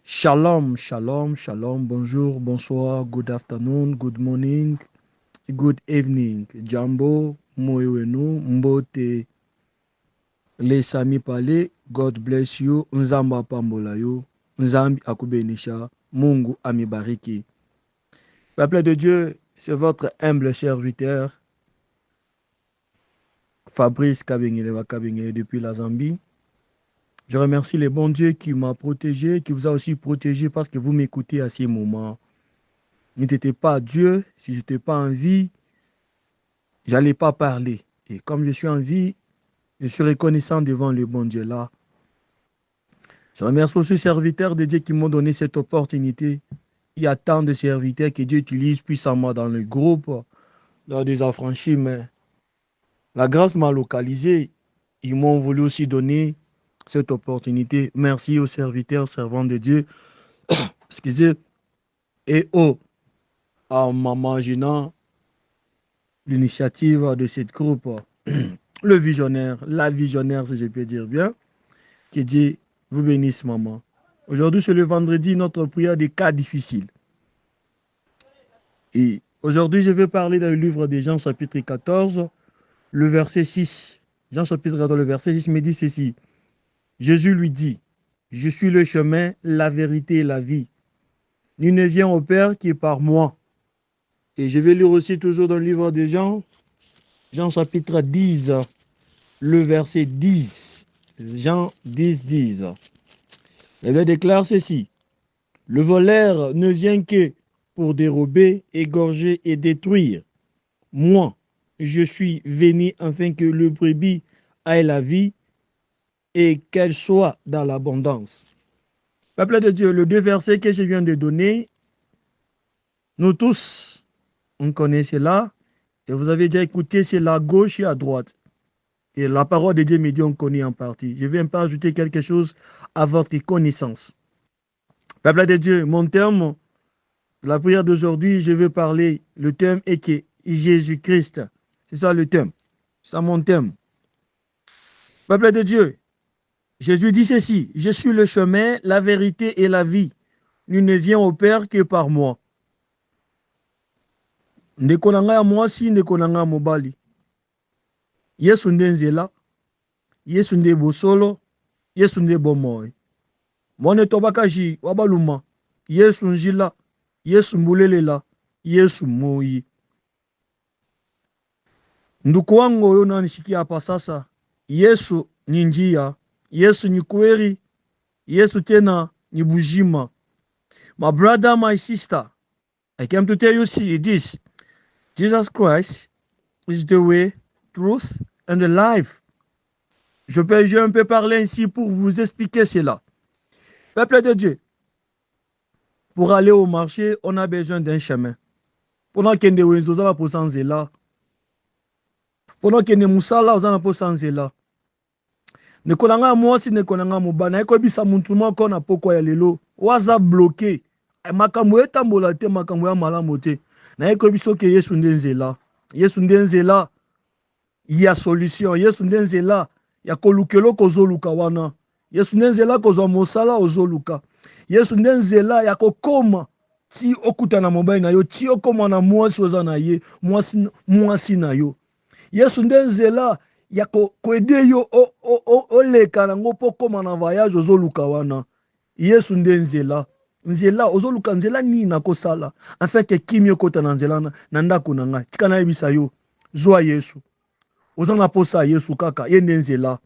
Shalom, shalom, shalom, bonjour, bonsoir, good afternoon, good morning, good evening. Jambo, moyenu, mbote, les sami pale, God bless you, nzamba pambola you, nzambi akubenisha, Mungu amibariki. Peuple de Dieu, c'est votre humble serviteur, Fabrice Kabengele depuis la Zambie. Je remercie le bon Dieu qui m'a protégé, qui vous a aussi protégé parce que vous m'écoutez à ces moments. N'était pas Dieu, si je n'étais pas en vie, j'allais pas parler. Et comme je suis en vie, je suis reconnaissant devant le bon Dieu là. Je remercie aussi les serviteurs de Dieu qui m'ont donné cette opportunité. Il y a tant de serviteurs que Dieu utilise puissamment dans le groupe, lors des affranchis, mais la grâce m'a localisé. Ils m'ont voulu aussi donner cette opportunité. Merci aux serviteurs, servants de Dieu. Excusez. Et en m'imaginant l'initiative de ce groupe, le visionnaire, la visionnaire, si je peux dire bien, qui dit, vous bénisse maman. Aujourd'hui, c'est le vendredi, notre prière des cas difficiles. Et aujourd'hui, je vais parler dans le livre de Jean, chapitre 14, le verset 6. Jean, chapitre 14, le verset 6 me dit ceci. Jésus lui dit, je suis le chemin, la vérité et la vie. Nul ne vient au Père qui est par moi. Et je vais lire aussi toujours dans le livre de Jean, Jean chapitre 10, le verset 10. Jean 10, 10. Elle déclare ceci. Le voleur ne vient que pour dérober, égorger et détruire. Moi, je suis venu afin que le brebis ait la vie et qu'elle soit dans l'abondance. Peuple de Dieu, le deux versets que je viens de donner, nous tous, on connaît cela, et vous avez déjà écouté, c'est la gauche et à droite. Et la parole de Dieu me dit, on connaît en partie. Je vais un peu ajouter quelque chose à votre connaissance. Peuple de Dieu, mon terme, la prière d'aujourd'hui, je vais parler, le thème est que Jésus-Christ. C'est ça le thème. C'est ça mon thème. Peuple de Dieu, Jésus dit ceci, je suis le chemin, la vérité et la vie. Nul ne vient au Père que par moi. Ndeko na ngai mwasi, ndeko na ngai mobali. Yesu nde nzela, Yesu nde bosolo, Yesu nde bomoi. Mwane tobakaji wabaluma, Yesu njila, Yesu mbulelela, Yesu moi. Nduku wangu oyo unanishikia hapa sasa, Yesu ni njia, Yesu ni kweli, Yesu tena ni bujima. My brother, my sister, I came to tell you see this. Jesus Christ is the way, truth and the life. Je peux un peu parler ainsi pour vous expliquer cela. Peuple de Dieu, pour aller au marché, on a besoin d'un chemin. Pendant qu'il y a des gens pour s'en là, pendant qu'il y a des moussala pour s'en là. Ne konanga moi si ne konanga mobana eko bisa muntu moko na poko ya lelo waza bloqué makambo etambola te makambo ya malamu te na eko biso ke Yesu nde nzela Yesu nde nzela ya solution Yesu nde nzela ya kolukelo kozoluka wana Yesu nde nzela kozwa mosala ozoluka Yesu nde nzela ya kokoma ti okuta na mobali na yo ti okoma na mwasi oza na ye mwasi na yo Yesu nde nzela ya koede yo oleka nango po koma na voyage ozoluka wana Yesu nde nzela nzela ozoluka nzela nini na kosala afin ke kimi okota na nzela na ndako na ngai tika na yebisa yo zwa Yesu oza na posa Yesu kaka ye nde nzela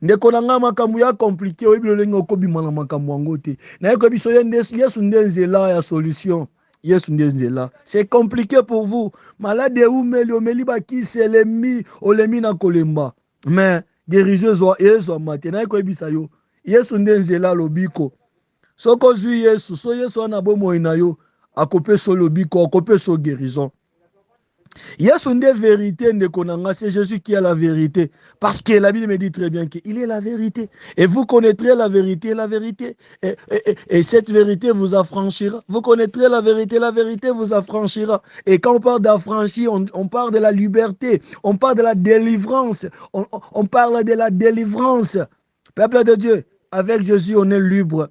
ndeko na ngai makambo ya compliqué oyebi lolenge okobima na makambo yango te na ye koyebiso Yesu nde nzela ya solution Yesu nde nzela. C'est compliqué pour vous. Malade umeli omeli bakisi olemi na kolemba. Mais guérison Yesu amate na ko ebisa yo. Yesu nde nzela lobiko. Soko zui Yesu, so Yesu ana bomo na yo, akope so lobiko, akope so guérison. Yesu nde vérité ndeko nanga, c'est Jésus qui est la vérité. Parce que la Bible me dit très bien qu'il est la vérité. Et vous connaîtrez la vérité, et cette vérité vous affranchira. Vous connaîtrez la vérité vous affranchira. Et quand on parle d'affranchir, on parle de la liberté, on parle de la délivrance, on parle de la délivrance. Peuple de Dieu, avec Jésus, on est libre.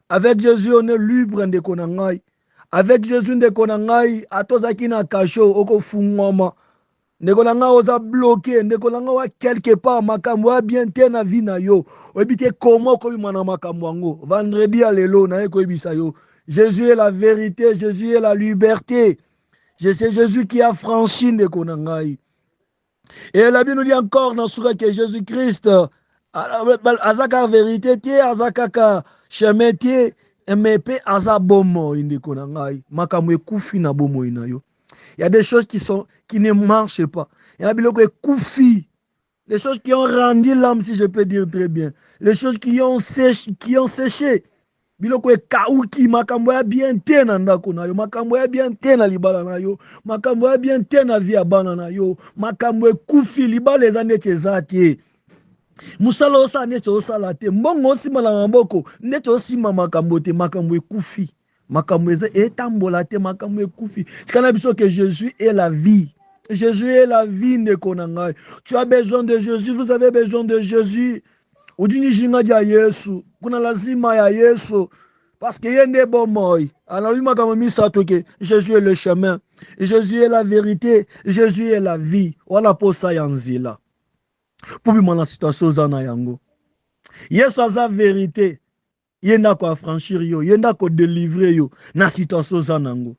Avec Jésus, on est libre de konangai. Avec Jésus, de konangai, atozaki na kasho, oko fungoma. Ndeko na nga oza bloqué, ndeko na nga wa quelque part makambo ya bien te na vie na yo. Obite comment ko bima na makambo yango. Vendredi à lelo na ye ko ebisa yo. Jésus est la vérité, Jésus est la liberté. C'est Jésus qui a franchi ndeko na ngai. Et la Bible nous dit encore dans Soura que Jésus-Christ azaka vérité te, azaka chemin te, mais pe aza bomo ndeko na ngai. Makambo ekufi na bomo ina yo. Il y a des choses qui ne marchent pas. Il y a des koufi. Les choses qui ont rendu l'âme, si je peux dire très bien. Les choses qui ont séché. Biloko e kauki makambo ya bien te na ndako na yo, makambo ya bien te na libala na yo, makambo ya bien te na vie bana na yo, makambo e kufi libala eza neti ezate. Musala osa neti osala te, mbongo osima na maboko, neti osima makambo te, makambo e kufi. Makambo eza etambola te, makambo e kufi. Tikana biso que Jésus est la vie. Jésus est la vie ndeko na ngai. Tu as besoin de Jésus, vous avez besoin de Jésus. Udini jinga dia Yesu, kuna lazima ya Yesu, parce que yende bon moi. Alors lui m'a mis ça tout que Jésus est le chemin, Jésus est la vérité, Jésus est la vie. Wala posa yanzila. Pour lui la situation zana yango. Yesu a sa vérité. Yenda ko affranchir yo, yenda ko délivrer yo na situation zana yango.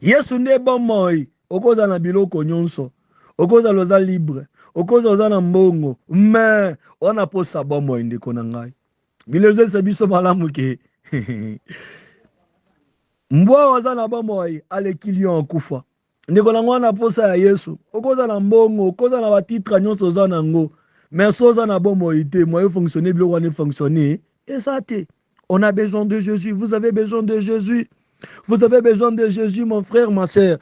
Yesu ne bon moi, okoza na biloko nyonso. Okoza loza libre. Okoza oza na mbongo. Mais on a pas ça bon moi ndeko na ngai. Bilezo se biso malamu ke. Mbwa oza na bon moi ale kilion kufa. Ndeko na ngwana posa ya Yesu. Okoza na mbongo, okoza na batitra nyonso oza na ngo. Mais so oza na bon moi te, moi fonctionner biloko wana fonctionner. Et ça te. On a besoin de Jésus. Vous avez besoin de Jésus. Vous avez besoin de Jésus, mon frère, ma sœur.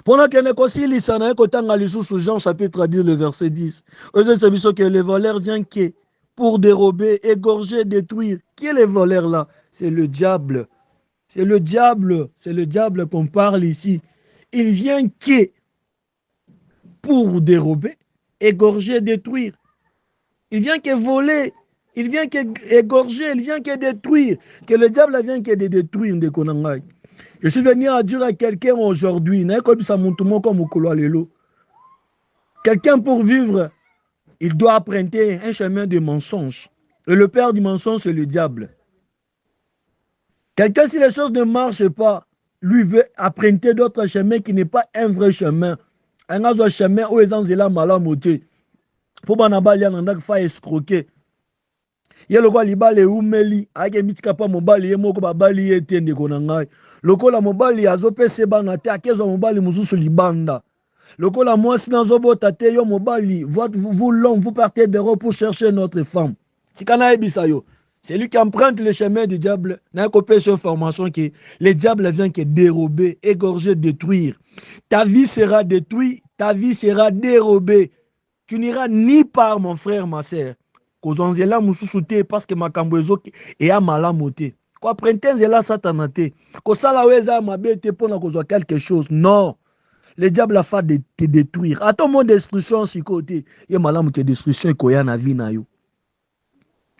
Pendant que nous Jean chapitre 10, le verset 10, que le voleur vient pour dérober, égorger, détruire. Qui est le voleur là? C'est le diable. C'est le diable. C'est le diable qu'on parle ici. Il vient pour dérober, égorger, détruire. Il vient voler. Il vient égorger. Il vient détruire. Que le diable vient de détruire de Konangai. Je suis venu à dire à quelqu'un aujourd'hui, quelqu'un pour vivre, il doit emprunter un chemin de mensonge. Et le père du mensonge, c'est le diable. Quelqu'un, si les choses ne marchent pas, lui veut emprunter d'autres chemins qui n'est pas un vrai chemin. Un autre chemin où les gens sont malamotés. Pour que faut escroquer. Il y a le quoi libale umeli, ake mitika pa mobali ye moko babali ye tende konangai. Lokola mobali azopese bana te akezo mobali mususu libanda. Lokola mwasi nazobota te yo mobali, vous l'homme, vous partez d'Europe pour chercher notre femme. Tikana ebisa yo. C'est lui qui emprunte le chemin du diable. N'a copié cette information que le diable vient que dérober, égorger, détruire. Ta vie sera détruite, ta vie sera dérobée. Tu n'iras ni par mon frère, ma sœur. Kozonzela mususu parce que makambo ezoki et a malamote. Ko prentenzela satanate. Ko sala weza mabete pona kozwa quelque chose. Non. Le diable a fait de te détruire. À ton mot destruction si côté, ye malamu te destruction ko ya na vie na yo.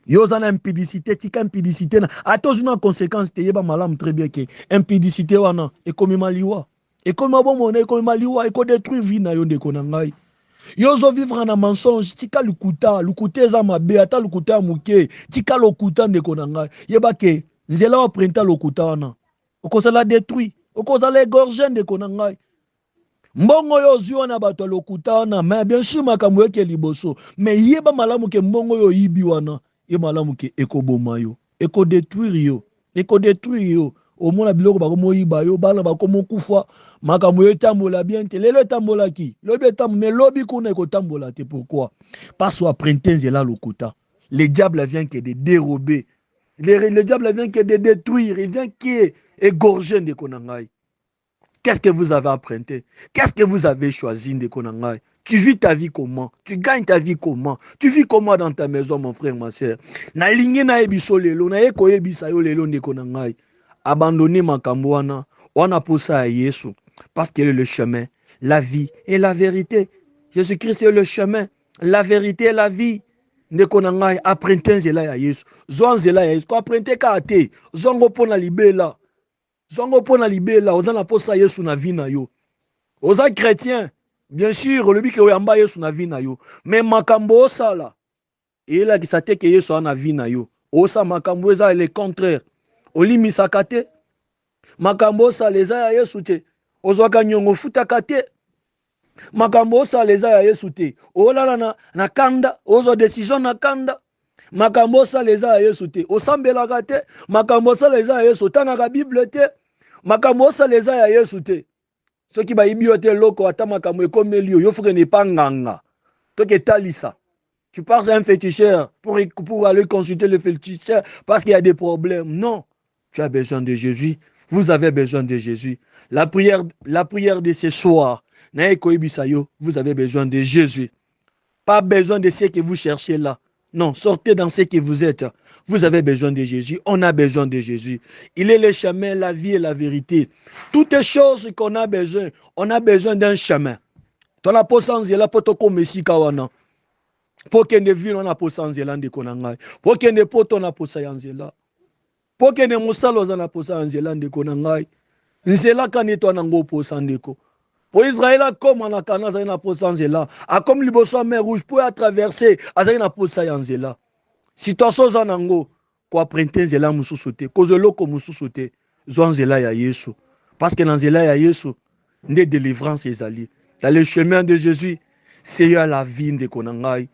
Yo zana impudicité, tika impudicité na. A to zuna conséquence te yeba malamu très bien que impudicité wana e komi maliwa. E komi mabomona e komi maliwa e ko détruire vie na yo ndeko na ngai. Yozo vivre na mensonge, tika lukuta eza mabe, ata lukuta muke, tika lokuta ndeko na ngai. Yeba ke nzela wa prenta lokuta wana. Okoza la détruit, okoza la égorger ndeko na ngai. Mbongo yo zio na bato lokuta wana, mais bien sûr makambo yeke liboso, mais yeba malamu ke mbongo yo yibi wana, ye malamu ke ekoboma yo, eko détruire yo. Au moins la biloko bako moyiba yo bana bako mokufa makambo etambola bien te lelo etambola ki lobi etambola mais lobi kuna ekotambola te pourquoi parce que printemps est là lokuta le diable vient que de dérober le diable vient que de détruire il vient que égorger de konangai. Qu'est-ce que vous avez emprunté? Qu'est-ce que vous avez choisi de konangai? Tu vis ta vie comment? Tu gagnes ta vie comment? Tu vis comment dans ta maison mon frère ma sœur? Na lingi na ebiso lelo na eko ebisa yo lelo de konangai. Abandonner makambo wana posa à Yesu parce qu'il est le chemin, la vie et la vérité. Jésus-Christ est le chemin, la vérité et la vie. ndeko na ngai aprente nzela ya Yesu, zwa nzela ya Yesu. Ko aprente ka te, zongo pona libela. Zongo pona libela, oza na posa Yesu na vie na yo. Oza chrétien, bien sûr, olobi ke oyamba Yesu na vie na yo, mais makambo osala eyelakisa te ke Yesu ana vie na yo. Osa makambo eza le contraire. Olimisaka te. Makambo osala eza ya Yesu te. Ozwaka nyongo futaka te. Makambo osala eza ya Yesu te. Olala na kanda, ozwa décision na kanda. Makambo osala eza ya Yesu te. Osambelaka te. Makambo osala eza ya Yesu. Otangaka Bible te. Makambo osala eza ya Yesu te. Soki bayibi yo te loko ata makambo ekomeli yo, yo fuke ne pas nganga. Toke talisa. Tu pars à un féticheur pour aller consulter le féticheur parce qu'il y a des problèmes. Non. Tu as besoin de Jésus. Vous avez besoin de Jésus. La prière de ce soir, vous avez besoin de Jésus. Pas besoin de ce que vous cherchez là. Non, sortez dans ce que vous êtes. Vous avez besoin de Jésus. On a besoin de Jésus. Il est le chemin, la vie et la vérité. Toutes les choses qu'on a besoin, on a besoin d'un chemin. Ton apostance est là pour te commettre kawana. Pour que ne ville on a posé de konangai. Pour que ne poto na posa yanzela. Pour que ne musalo za na posa yanzela de konangai. Nzela kanito nango posa ndeko. Pour Israël comme on a kana za na posa yanzela. A comme liboso mer rouge pour traverser aza na posa yanzela. Situation za nango ko aprente nzela mususu te. Kozolo ko mususu te. Zo nzela ya Yesu. Parce que dans nzela ya Yesu nde délivrance ezali. Dans le chemin de Jésus, c'est la vie de konangai.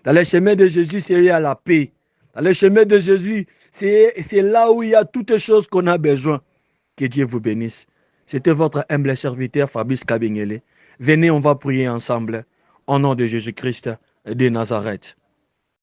Dans le chemin de Jésus, c'est la paix. Dans le chemin de Jésus, c'est là où il y a toutes les choses qu'on a besoin. Que Dieu vous bénisse. C'était votre humble serviteur Fabrice Kabengele. Venez, on va prier ensemble. Au nom de Jésus-Christ de Nazareth.